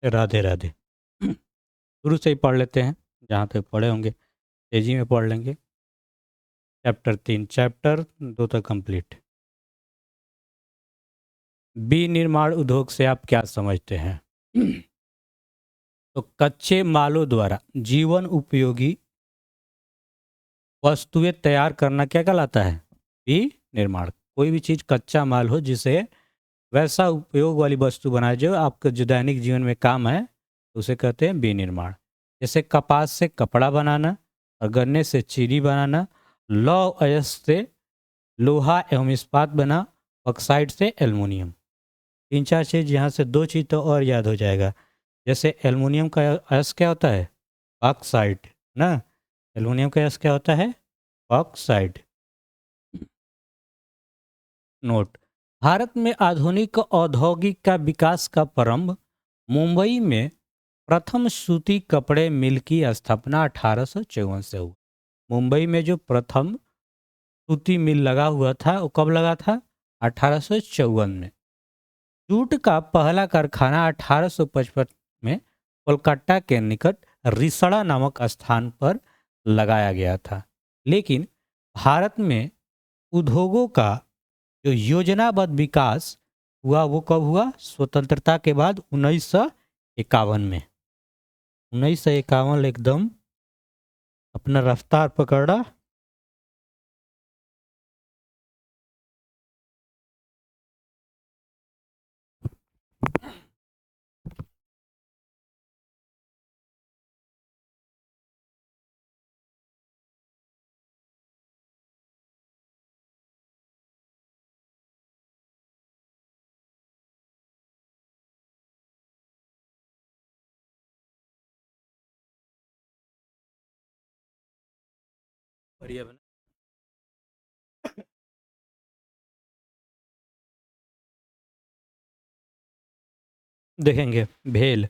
राधे राधे। शुरू से ही पढ़ लेते हैं, जहाँ तक पढ़े होंगे तेजी में पढ़ लेंगे। चैप्टर 3, चैप्टर 2 तक कंप्लीट। विनिर्माण उद्योग से आप क्या समझते हैं? तो कच्चे मालों द्वारा जीवन उपयोगी वस्तुएं तैयार करना क्या कहलाता है? विनिर्माण। कोई भी चीज़ कच्चा माल हो जिसे वैसा उपयोग वाली वस्तु बनाए जो आपके जो दैनिक जीवन में काम है, उसे कहते हैं विनिर्माण। जैसे कपास से कपड़ा बनाना और गन्ने से चीनी बनाना, लौह अयस्क से लोहा एवं इस्पात बना, ऑक्साइड से एल्युमिनियम। तीन चार चीज़ यहाँ से दो चीज़ तो और याद हो जाएगा। जैसे एल्युमिनियम का अयस्क क्या होता है? ऑक्साइड ना। एल्युमिनियम का अयस्क क्या होता है? ऑक्साइड। नोट: भारत में आधुनिक औद्योगिक का विकास का प्रारंभ मुंबई में प्रथम सूती कपड़े मिल की स्थापना 1854 से हुआ। मुंबई में जो प्रथम सूती मिल लगा हुआ था वो कब लगा था? 1854 में। जूट का पहला कारखाना 1855 में कोलकाता के निकट रिसड़ा नामक स्थान पर लगाया गया था। लेकिन भारत में उद्योगों का जो योजनाबद्ध विकास हुआ वो कब हुआ? स्वतंत्रता के बाद 1951 में। 1951 एकदम अपना रफ्तार पकड़ा। बढ़िया बना। देखेंगे भेल।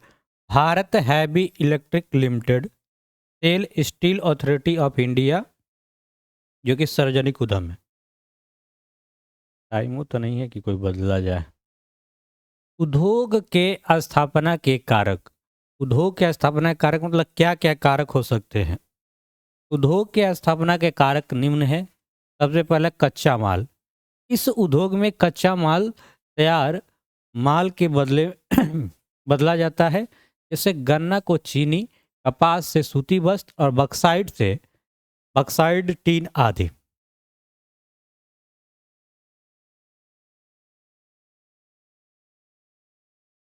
Bharat heavy electric limited, SAIL steel authority of India, जो कि सार्वजनिक उद्यम है। टाइम तो नहीं है कि कोई बदला जाए। उद्योग के स्थापना के कारक। उद्योग के स्थापना के कारक मतलब क्या क्या कारक हो सकते हैं? उद्योग के स्थापना के कारक निम्न है। सबसे पहले कच्चा माल। इस उद्योग में कच्चा माल तैयार माल के बदले बदला जाता है। जैसे गन्ना को चीनी, कपास से सूती वस्त्र और बक्साइड से बक्साइड टीन आदि।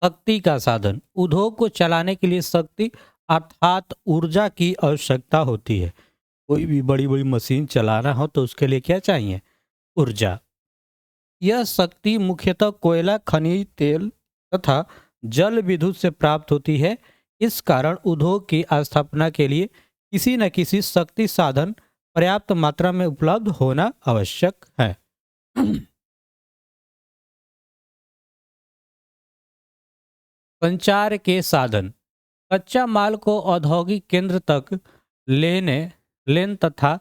शक्ति का साधन। उद्योग को चलाने के लिए शक्ति अर्थात ऊर्जा की आवश्यकता होती है। कोई भी बड़ी बड़ी मशीन चलाना हो तो उसके लिए क्या चाहिए? ऊर्जा। यह शक्ति मुख्यतः कोयला, खनिज तेल तथा जल विद्युत से प्राप्त होती है। इस कारण उद्योग की स्थापना के लिए किसी न किसी शक्ति साधन पर्याप्त मात्रा में उपलब्ध होना आवश्यक है। संचार के साधन। कच्चा माल को औद्योगिक केंद्र तक लेने लेन तथा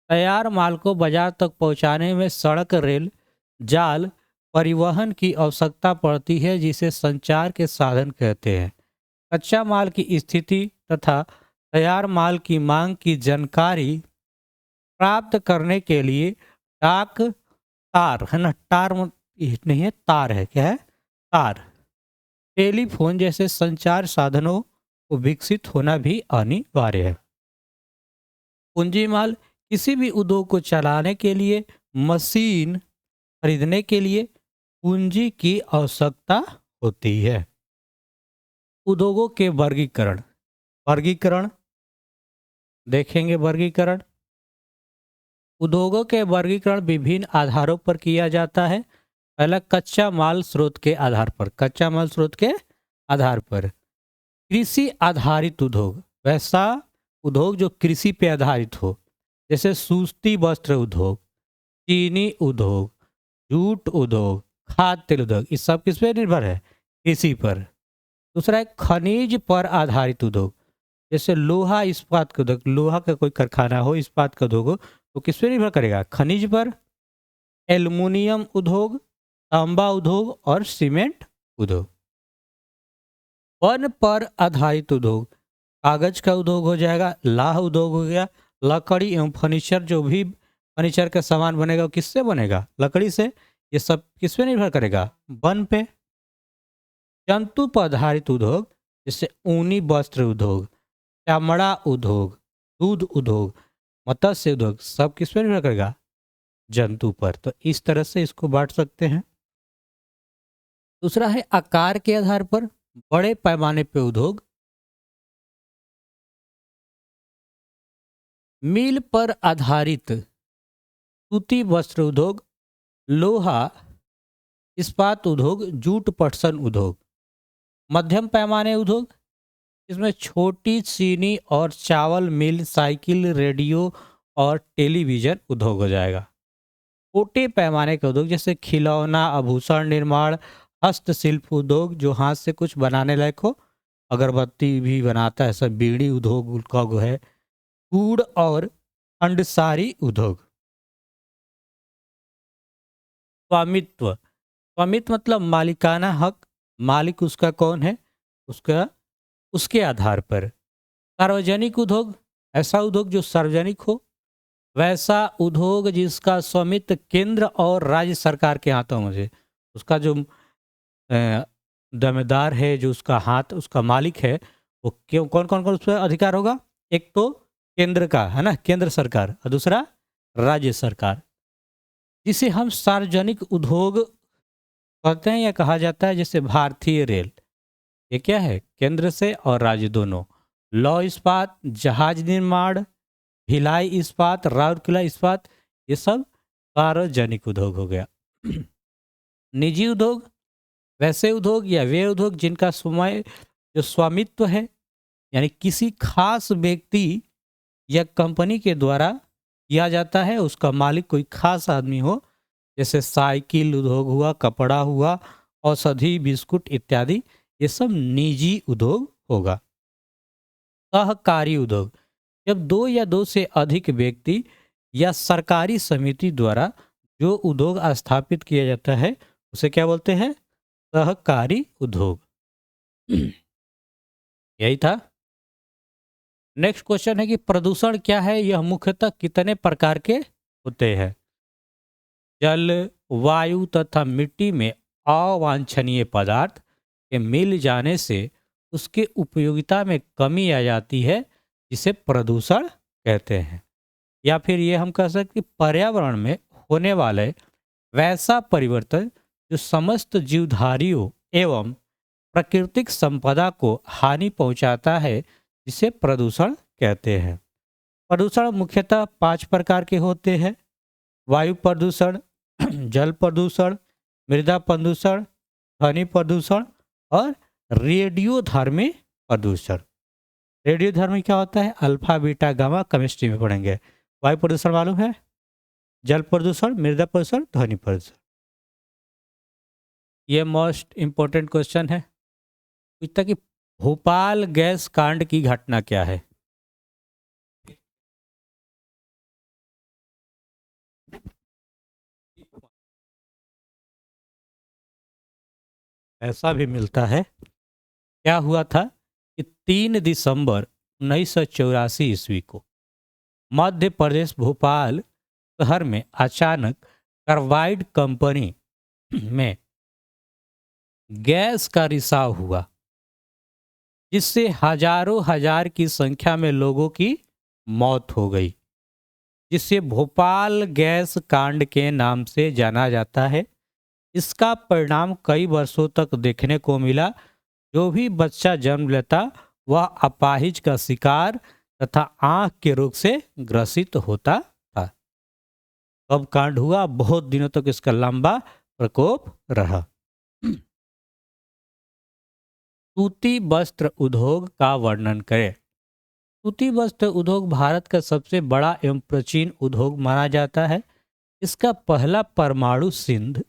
तैयार माल को बाजार तक पहुंचाने में सड़क, रेल, जाल परिवहन की आवश्यकता पड़ती है, जिसे संचार के साधन कहते हैं। कच्चा माल की स्थिति तथा तैयार माल की मांग की जानकारी प्राप्त करने के लिए डाक तार है ना, नहीं है, तार है, क्या है? तार, टेलीफोन जैसे संचार साधनों को विकसित होना भी अनिवार्य है। पूंजी माल। किसी भी उद्योग को चलाने के लिए, मशीन खरीदने के लिए पूंजी की आवश्यकता होती है। उद्योगों के वर्गीकरण। वर्गीकरण देखेंगे। वर्गीकरण। उद्योगों के वर्गीकरण विभिन्न आधारों पर किया जाता है। पहला, कच्चा माल स्रोत के आधार पर। कच्चा माल स्रोत के आधार पर। कृषि आधारित उद्योग, वैसा उद्योग जो कृषि पे आधारित हो, जैसे सूती वस्त्र उद्योग, चीनी उद्योग, जूट उद्योग, खाद्य तेल उद्योग। इस सब किस पे निर्भर है? कृषि पर। दूसरा है खनिज पर आधारित उद्योग, जैसे लोहा इस्पात का उद्योग। लोहा का कोई कारखाना हो, इस्पात का उद्योग हो, तो किस पे निर्भर करेगा? खनिज पर। एल्युमिनियम उद्योग, तांबा उद्योग और सीमेंट उद्योग। वन पर आधारित उद्योग, कागज का उद्योग हो जाएगा, लाह उद्योग हो गया, लकड़ी एवं फर्नीचर, जो भी फर्नीचर का सामान बनेगा वो किससे बनेगा? लकड़ी से। ये सब किस पे निर्भर करेगा? वन पे। जंतु पर आधारित उद्योग, जैसे ऊनी वस्त्र उद्योग, चमड़ा उद्योग, दूध उद्योग, मत्स्य उद्योग, सब किस पे निर्भर करेगा? जंतु पर। तो इस तरह से इसको बांट सकते हैं। दूसरा है आकार के आधार पर बड़े पैमाने पे उद्योग, मील पर आधारित सूती वस्त्र उद्योग, लोहा इस्पात उद्योग, जूट पटसन उद्योग। मध्यम पैमाने उद्योग, इसमें छोटी चीनी और चावल मिल, साइकिल, रेडियो और टेलीविजन उद्योग हो जाएगा। छोटे पैमाने के उद्योग, जैसे खिलौना, आभूषण निर्माण, हस्तशिल्प उद्योग, जो हाथ से कुछ बनाने लायक हो, अगरबत्ती भी बनाता है, सब बीड़ी उद्योग उद्योग है। गुड़ और अंडसारी उद्योग। स्वामित्व, स्वामित्व मतलब मालिकाना हक, मालिक उसका कौन है, उसका उसके आधार पर। सार्वजनिक उद्योग, ऐसा उद्योग जो सार्वजनिक हो। वैसा उद्योग जिसका स्वामित्व केंद्र और राज्य सरकार के हाथों में है, उसका जो दावेदार है, जो उसका हाथ, उसका मालिक है, वो क्यों, कौन कौन कौन उस पर अधिकार होगा? एक तो केंद्र का है ना, केंद्र सरकार, और दूसरा राज्य सरकार, जिसे हम सार्वजनिक उद्योग कहते हैं या कहा जाता है। जैसे भारतीय रेल, ये क्या है? केंद्र से और राज्य दोनों। लौह इस्पात, जहाज निर्माण, भिलाई इस्पात, राउरकेला इस्पात, ये सब सार्वजनिक उद्योग हो गया। निजी उद्योग, वैसे उद्योग या वे उद्योग जिनका समय जो स्वामित्व है, यानी किसी खास व्यक्ति या कंपनी के द्वारा किया जाता है, उसका मालिक कोई खास आदमी हो। जैसे साइकिल उद्योग हुआ, कपड़ा हुआ, औषधि, बिस्कुट इत्यादि, ये सब निजी उद्योग होगा। सहकारी उद्योग, जब दो या दो से अधिक व्यक्ति या सरकारी समिति द्वारा जो उद्योग स्थापित किया जाता है, उसे क्या बोलते हैं? सहकारी उद्योग। यही था। नेक्स्ट क्वेश्चन है कि प्रदूषण क्या है? यह मुख्यतः कितने प्रकार के होते हैं? जल, वायु तथा मिट्टी में अवांछनीय पदार्थ के मिल जाने से उसके उपयोगिता में कमी आ जाती है, जिसे प्रदूषण कहते हैं। या फिर ये हम कह सकते कि पर्यावरण में होने वाले वैसा परिवर्तन जो समस्त जीवधारियों एवं प्राकृतिक संपदा को हानि पहुंचाता है, जिसे प्रदूषण कहते हैं। प्रदूषण मुख्यतः 5 प्रकार के होते हैं: वायु प्रदूषण, जल प्रदूषण, मृदा प्रदूषण, ध्वनि प्रदूषण और रेडियोधर्मी प्रदूषण। रेडियोधर्मी क्या होता है? अल्फा बीटा गामा केमिस्ट्री में पढ़ेंगे। वायु प्रदूषण मालूम है, जल प्रदूषण, मृदा प्रदूषण, ध्वनि प्रदूषण। ये मोस्ट इंपॉर्टेंट क्वेश्चन है। पूछता कि भोपाल गैस कांड की घटना क्या है? ऐसा भी मिलता है। क्या हुआ था कि 3 दिसंबर 1984 ईस्वी को मध्य प्रदेश भोपाल शहर में अचानक कार्बाइड कंपनी में गैस का रिसाव हुआ, जिससे हजारों हजार की संख्या में लोगों की मौत हो गई, जिसे भोपाल गैस कांड के नाम से जाना जाता है। इसका परिणाम कई वर्षों तक देखने को मिला। जो भी बच्चा जन्म लेता वह अपाहिज का शिकार तथा आंख के रोग से ग्रसित होता था। कब कांड हुआ? बहुत दिनों तक इसका लंबा प्रकोप रहा। सूती वस्त्र उद्योग का वर्णन करें। सूती वस्त्र उद्योग भारत का सबसे बड़ा एवं प्राचीन उद्योग माना जाता है। इसका पहला परमाणु सिंध,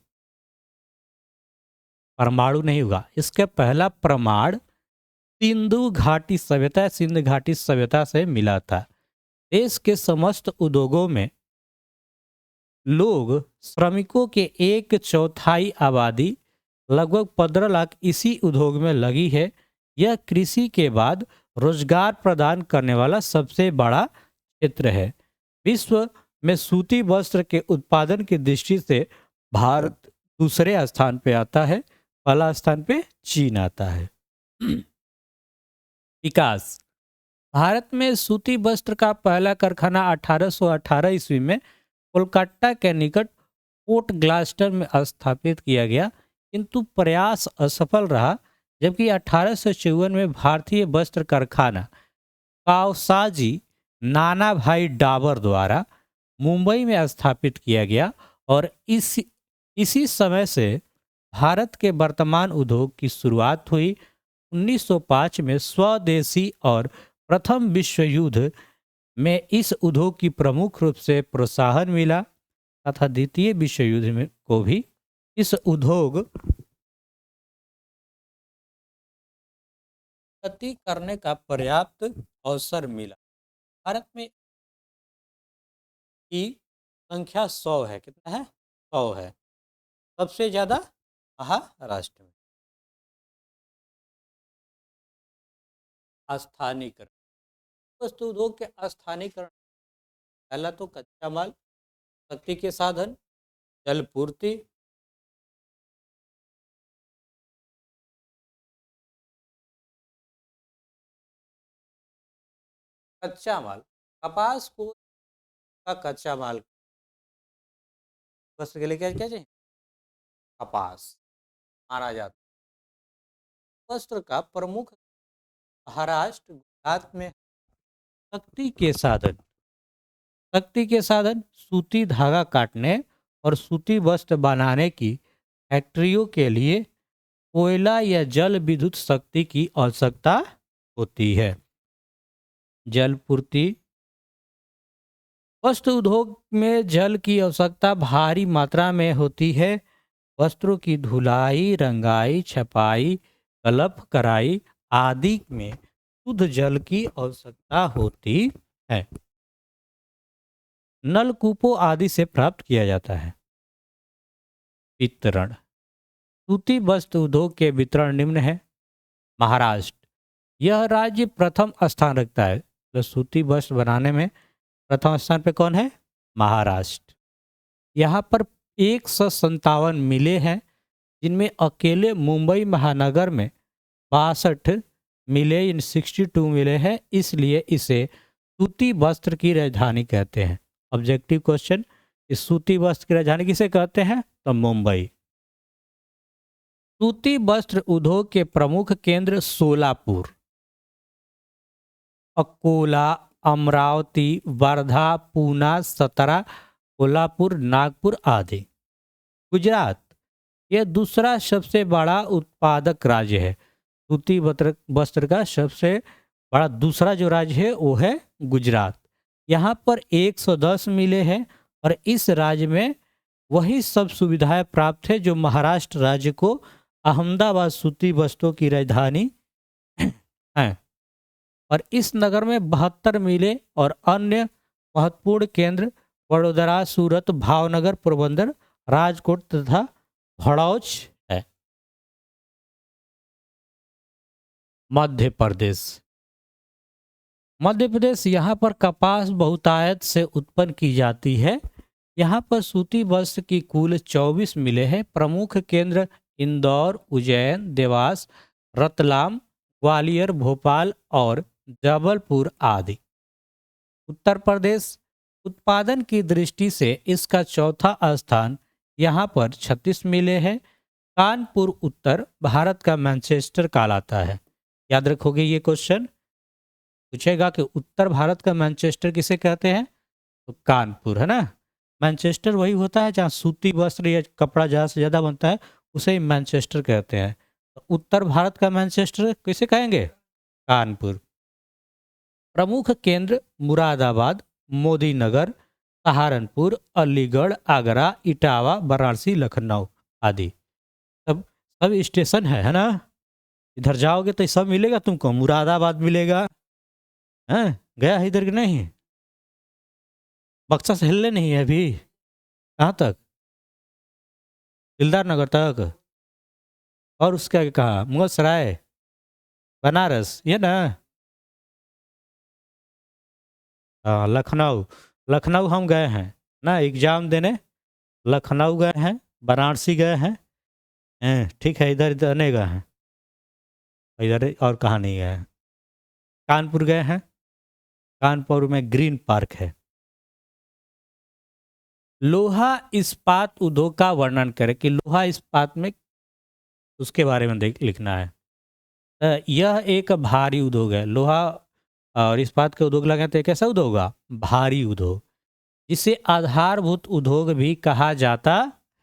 परमाणु नहीं होगा, इसका पहला प्रमाण सिंधु घाटी सभ्यता, सिंध घाटी सभ्यता से मिला था। देश के समस्त उद्योगों में लोग, श्रमिकों के 1/4 आबादी लगभग 15 लाख इसी उद्योग में लगी है। यह कृषि के बाद रोजगार प्रदान करने वाला सबसे बड़ा क्षेत्र है। विश्व में सूती वस्त्र के उत्पादन की दृष्टि से भारत दूसरे स्थान पे आता है, पहला स्थान पे चीन आता है। विकास। भारत में सूती वस्त्र का पहला कारखाना 1818 ईस्वी में कोलकाता के निकट पोर्ट ग्लास्टर में स्थापित किया गया, किंतु प्रयास असफल रहा। जबकि 1854 में भारतीय वस्त्र कारखाना कावसाजी नाना भाई डाबर द्वारा मुंबई में स्थापित किया गया और इसी समय से भारत के वर्तमान उद्योग की शुरुआत हुई। 1905 में स्वदेशी और प्रथम विश्व युद्ध में इस उद्योग की प्रमुख रूप से प्रोत्साहन मिला तथा द्वितीय विश्व युद्ध में को भी इस उद्योग गति करने का पर्याप्त अवसर मिला। भारत में की संख्या 100 है। कितना है? 100 है। सबसे ज्यादा महाराष्ट्र में। स्थानीयकरण। वस्तु उद्योग के स्थानीयकरण, पहला तो कच्चा माल, शक्ति के साधन, जल पूर्ति, कच्चा माल, कपास को का कच्चा माल वस्त्र के लिए क्या क्या चाहिए? कपास माना जाता है। वस्त्र का प्रमुख महाराष्ट्र गुजरात में। शक्ति के साधन। शक्ति के साधन सूती धागा काटने और सूती वस्त्र बनाने की फैक्ट्रियों के लिए कोयला या जल विद्युत शक्ति की आवश्यकता होती है। जल पूर्ति। वस्त्र उद्योग में जल की आवश्यकता भारी मात्रा में होती है। वस्त्रों की धुलाई, रंगाई, छपाई, कलप कराई आदि में शुद्ध जल की आवश्यकता होती है। नलकूपों आदि से प्राप्त किया जाता है। वितरण। सूती वस्त्र उद्योग के वितरण निम्न है। महाराष्ट्र, यह राज्य प्रथम स्थान रखता है। तो सूती वस्त्र बनाने में प्रथम स्थान पे कौन है? महाराष्ट्र। यहाँ पर 157 मिले हैं, जिनमें अकेले मुंबई महानगर में 62 मिले, इन 62 मिले हैं, इसलिए इसे सूती वस्त्र की राजधानी कहते हैं। ऑब्जेक्टिव क्वेश्चन, इस सूती वस्त्र की राजधानी किसे कहते हैं? तो मुंबई। सूती वस्त्र उद्योग के प्रमुख केंद्र सोलापुर, अकोला, अमरावती, वर्धा, पूना, सतारा, कोल्हापुर, नागपुर आदि। गुजरात, यह दूसरा सबसे बड़ा उत्पादक राज्य है। सूती वस्त्र का सबसे बड़ा दूसरा जो राज्य है वो है गुजरात। यहाँ पर 110 मिले हैं और इस राज्य में वही सब सुविधाएं प्राप्त है जो महाराष्ट्र राज्य को अहमदाबाद सूती वस्त्रों की राजधानी है। और इस नगर में 72 मिले और अन्य महत्वपूर्ण केंद्र वडोदरा, सूरत, भावनगर, पोरबंदर, राजकोट तथा भड़ौच है। मध्य प्रदेश। मध्य प्रदेश, यहाँ पर कपास बहुतायत से उत्पन्न की जाती है। यहाँ पर सूती वस्त्र की कुल 24 मिले हैं। प्रमुख केंद्र इंदौर, उज्जैन, देवास, रतलाम, ग्वालियर, भोपाल और जबलपुर आदि। उत्तर प्रदेश, उत्पादन की दृष्टि से इसका चौथा स्थान यहाँ पर 36 मिले हैं। कानपुर उत्तर भारत का मैनचेस्टर कहलाता है। याद रखोगे ये क्वेश्चन पूछेगा कि उत्तर भारत का मैनचेस्टर किसे कहते हैं? तो कानपुर है ना। मैनचेस्टर वही होता है जहाँ सूती वस्त्र या कपड़ा ज़्यादा से ज़्यादा बनता है, उसे ही मैनचेस्टर कहते हैं। तो उत्तर भारत का मैनचेस्टर किसे कहेंगे? कानपुर। प्रमुख केंद्र मुरादाबाद, मोदीनगर, सहारनपुर, अलीगढ़, आगरा, इटावा, वाराणसी, लखनऊ आदि। सब स्टेशन है ना। इधर जाओगे तो सब मिलेगा तुमको। मुरादाबाद मिलेगा, हैं? गया है इधर कि नहीं? बक्सा से हिले नहीं है अभी? कहाँ तक? दिलदार नगर तक। और उसके आगे कहाँ? मुगल सराय। बनारस ये ना। हाँ, लखनऊ। लखनऊ हम गए हैं ना एग्जाम देने। लखनऊ गए हैं, वाराणसी गए हैं। ठीक है, इधर इधर नहीं गए हैं। इधर और कहाँ नहीं गए हैं। कानपुर गए हैं। कानपुर में ग्रीन पार्क है। लोहा इस्पात उद्योग का वर्णन करें कि लोहा इस्पात में उसके बारे में लिखना है। यह एक भारी उद्योग है। लोहा और इस्पात के उद्योग लगे तो कैसा उद्योग होगा? भारी उद्योग, जिसे आधारभूत उद्योग भी कहा जाता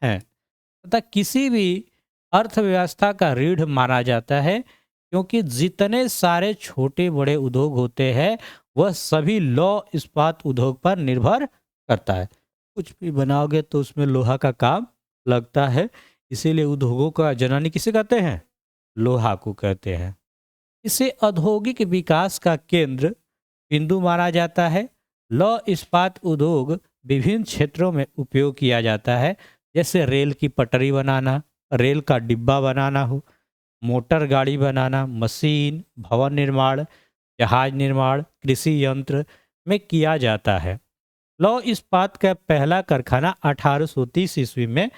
है तथा किसी भी अर्थव्यवस्था का रीढ़ माना जाता है, क्योंकि जितने सारे छोटे बड़े उद्योग होते हैं वह सभी लौह इस्पात उद्योग पर निर्भर करता है। कुछ भी बनाओगे तो उसमें लोहा का काम लगता है, इसीलिए उद्योगों का जननी किसे कहते हैं? लोहा को कहते हैं। इसे औद्योगिक विकास का केंद्र बिंदु माना जाता है। लौह इस्पात उद्योग विभिन्न क्षेत्रों में उपयोग किया जाता है, जैसे रेल की पटरी बनाना, रेल का डिब्बा बनाना हो, मोटर गाड़ी बनाना, मशीन, भवन निर्माण, जहाज निर्माण, कृषि यंत्र में किया जाता है। लौह इस्पात का पहला कारखाना 1830 ईस्वी में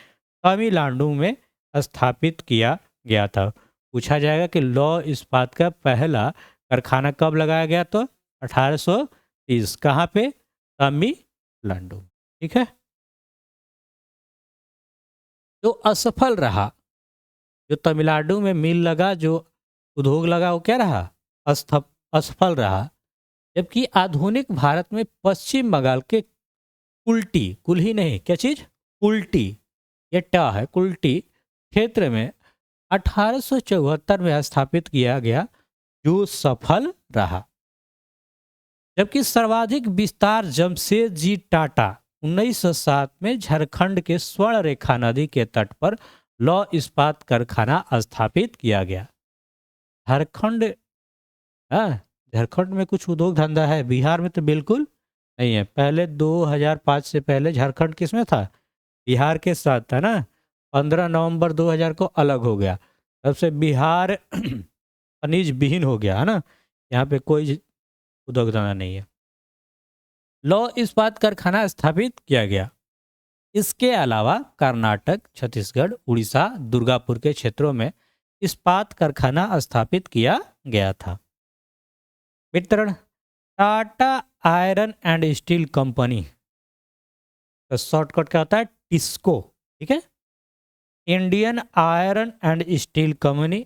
तमिलनाडु में स्थापित किया गया था। पूछा जाएगा कि लौह इस्पात का पहला कारखाना कब लगाया गया? तो 1830। कहाँ पे? तमिलनाडु। ठीक है। जो असफल रहा, जो तमिलनाडु में मिल लगा, जो उद्योग लगा, वो क्या रहा? असफल रहा। जबकि आधुनिक भारत में पश्चिम बंगाल के कुल्टी, कुल्ही नहीं, क्या चीज? कुल्टी, ये टा है, कुल्टी क्षेत्र में 1874 में स्थापित किया गया, जो सफल रहा। जबकि सर्वाधिक विस्तार जमशेदजी टाटा 1907 में झारखंड के स्वर्ण रेखा नदी के तट पर लौह इस्पात कारखाना स्थापित किया गया। झारखंड, हाँ, झारखंड में कुछ उद्योग धंधा है, बिहार में तो बिल्कुल नहीं है। पहले 2005 से पहले झारखंड किसमें था? बिहार के साथ था ना। 15 नवंबर 2000 को अलग हो गया, तब से बिहार खनिज विहीन हो गया है ना। यहाँ पे कोई उद्योग धंधा नहीं है। लौह इस्पात कारखाना स्थापित किया गया। इसके अलावा कर्नाटक, छत्तीसगढ़, उड़ीसा, दुर्गापुर के क्षेत्रों में इस्पात कारखाना स्थापित किया गया था। वितरण: Tata iron and steel company का शॉर्टकट क्या होता है? टिस्को। ठीक है। Indian iron and steel company,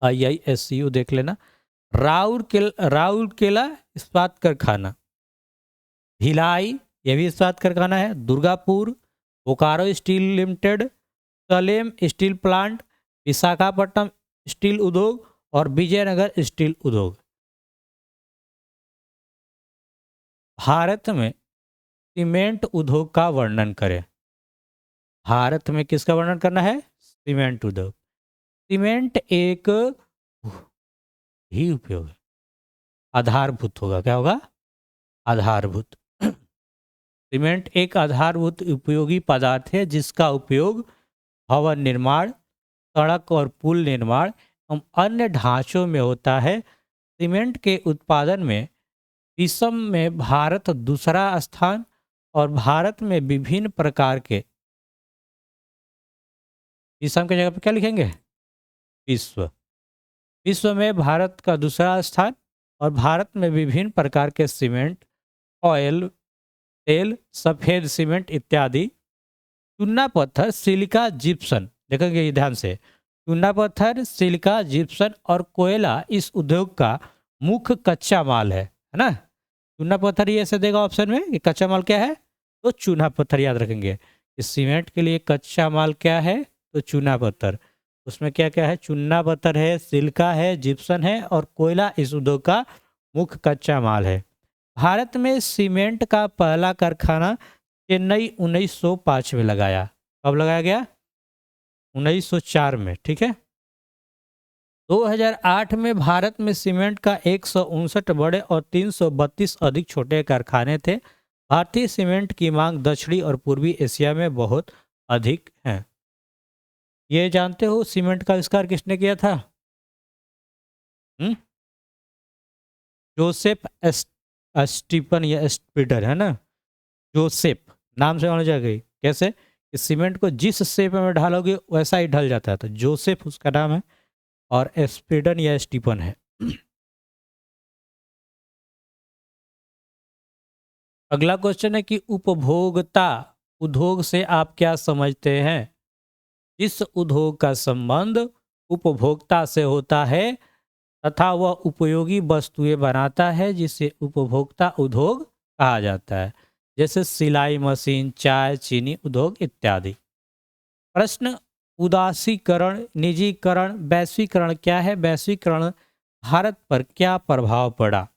IISCU देख लेना। राउरकेला इस्पात कारखाना, भिलाई, यह भी इस्पात कारखाना है। Durgapur, Bokaro steel limited, Salem steel plant, Visakhapatnam steel उद्योग और विजयनगर स्टील उद्योग। भारत में सीमेंट उद्योग का वर्णन करें। भारत में किसका वर्णन करना है? सीमेंट उद्योग। सीमेंट एक ही उपयोग है, आधारभूत होगा। क्या होगा? आधारभूत। सीमेंट एक आधारभूत उपयोगी पदार्थ है जिसका उपयोग भवन निर्माण, सड़क और पुल निर्माण एवं अन्य ढांचों में होता है। सीमेंट के उत्पादन में विश्व में भारत दूसरा स्थान, और भारत में विभिन्न प्रकार के, विषम की जगह पर क्या लिखेंगे? विश्व। विश्व में भारत का दूसरा स्थान, और भारत में विभिन्न प्रकार के सीमेंट, ऑयल, तेल, सफेद सीमेंट इत्यादि। चूना पत्थर, सिलिका, जिप्सन, देखेंगे ये ध्यान से। चूना पत्थर, सिलिका, जिप्सन और कोयला इस उद्योग का मुख्य कच्चा माल है ना। चूना पत्थर ही ऐसे देगा ऑप्शन में कि कच्चा माल क्या है, तो चूना पत्थर याद रखेंगे। इस सीमेंट के लिए कच्चा माल क्या है? तो चूना पत्थर। उसमें क्या क्या है? चूना पत्थर है, सिलिका है, जिप्सन है और कोयला इस उद्योग का मुख्य कच्चा माल है। भारत में सीमेंट का पहला कारखाना चेन्नई 1905 में लगाया। कब लगाया गया? 1904 में। ठीक है। 2008 में भारत में सीमेंट का 159 बड़े और 332 अधिक छोटे कारखाने थे। भारतीय सीमेंट की मांग दक्षिणी और पूर्वी एशिया में बहुत अधिक है। ये जानते हो सीमेंट का आविष्कार किसने किया था? हम्म? जोसेफ स्टीफन या स्पीडर, है ना? जोसेफ नाम से मालूम जाएगा कैसे कि सीमेंट को जिस शेप में ढालोगे वैसा ही ढल जाता है, तो जोसेफ उसका नाम है और स्पीडन या स्टीफन है। अगला क्वेश्चन है कि उपभोक्ता उद्योग से आप क्या समझते हैं? इस उद्योग का संबंध उपभोक्ता से होता है तथा वह उपयोगी वस्तुएं बनाता है जिसे उपभोक्ता उद्योग कहा जाता है, जैसे सिलाई मशीन, चाय, चीनी उद्योग इत्यादि। प्रश्न, उदासीकरण, निजीकरण, वैश्वीकरण क्या है? वैश्वीकरण भारत पर क्या प्रभाव पड़ा?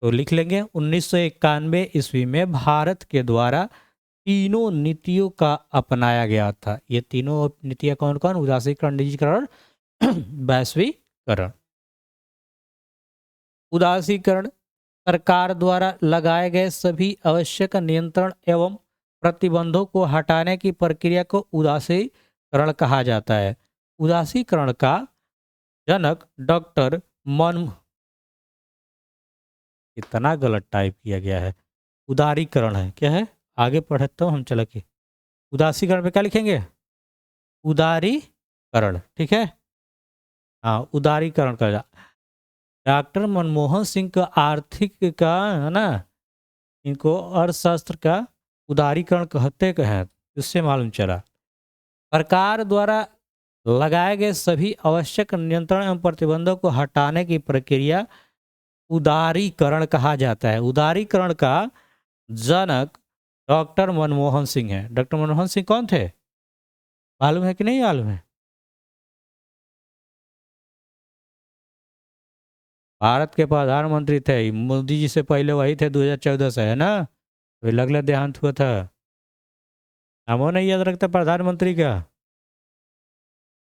तो लिख लेंगे 1991 ईस्वी में भारत के द्वारा तीनों नीतियों का अपनाया गया था। ये तीनों नीतियां कौन कौन? उदासीकरण, निजीकरण, वैश्वीकरण। उदासीकरण सरकार द्वारा लगाए गए सभी आवश्यक नियंत्रण एवं प्रतिबंधों को हटाने की प्रक्रिया को उदासीकरण कहा जाता है। उदासीकरण का जनक डॉक्टर मन, इतना गलत टाइप किया गया है, उदारीकरण है। क्या है? आगे पढ़ते हो हम, चल के उदासीकरण पे क्या लिखेंगे? उदारीकरण, ठीक है। हाँ, उदारीकरण का डॉक्टर मनमोहन सिंह का आर्थिक का, है ना, इनको अर्थशास्त्र का उदारीकरण कहते हैं, इससे मालूम चला। सरकार द्वारा लगाए गए सभी आवश्यक नियंत्रण एवं प्रतिबंधों को हटाने की प्रक्रिया उदारीकरण कहा जाता है। उदारीकरण का जनक डॉक्टर मनमोहन सिंह है। डॉक्टर मनमोहन सिंह कौन थे? मालूम है कि नहीं मालूम है? भारत के प्रधानमंत्री थे, मोदी जी से पहले वही थे 2014 से, है ना? वे लगले देहांत हुआ था। नामों नहीं याद रखते प्रधानमंत्री का।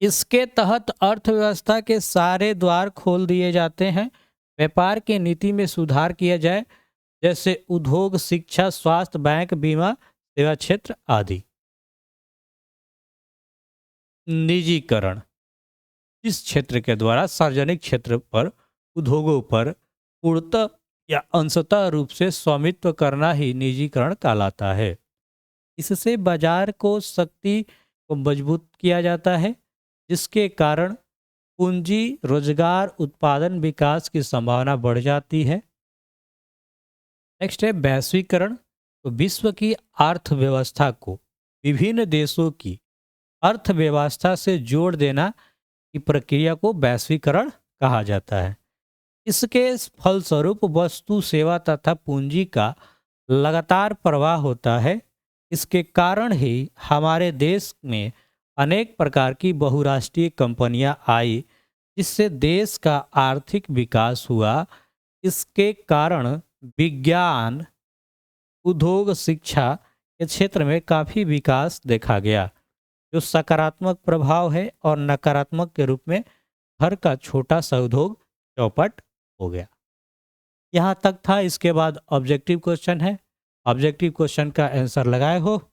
इसके तहत अर्थव्यवस्था के सारे द्वार खोल दिए जाते हैं। व्यापार की नीति में सुधार किया जाए, जैसे उद्योग, शिक्षा, स्वास्थ्य, बैंक, बीमा, सेवा क्षेत्र आदि। निजीकरण इस क्षेत्र के द्वारा सार्वजनिक क्षेत्र पर उद्योगों पर पूर्णतः या अंशतः रूप से स्वामित्व करना ही निजीकरण कहलाता है। इससे बाजार को शक्ति को मजबूत किया जाता है, जिसके कारण पूंजी, रोजगार, उत्पादन, विकास की संभावना बढ़ जाती है। नेक्स्ट है वैश्वीकरण। तो विश्व की अर्थव्यवस्था को विभिन्न देशों की अर्थव्यवस्था से जोड़ देना की प्रक्रिया को वैश्वीकरण कहा जाता है। इसके फलस्वरूप वस्तु, सेवा तथा पूंजी का लगातार प्रवाह होता है। इसके कारण ही हमारे देश में अनेक प्रकार की बहुराष्ट्रीय कंपनियां आई, जिससे देश का आर्थिक विकास हुआ। इसके कारण विज्ञान, उद्योग, शिक्षा के क्षेत्र में काफ़ी विकास देखा गया, जो सकारात्मक प्रभाव है, और नकारात्मक के रूप में घर का छोटा सा उद्योग चौपट हो गया। यहाँ तक था। इसके बाद ऑब्जेक्टिव क्वेश्चन है। ऑब्जेक्टिव क्वेश्चन का आंसर लगाए हो।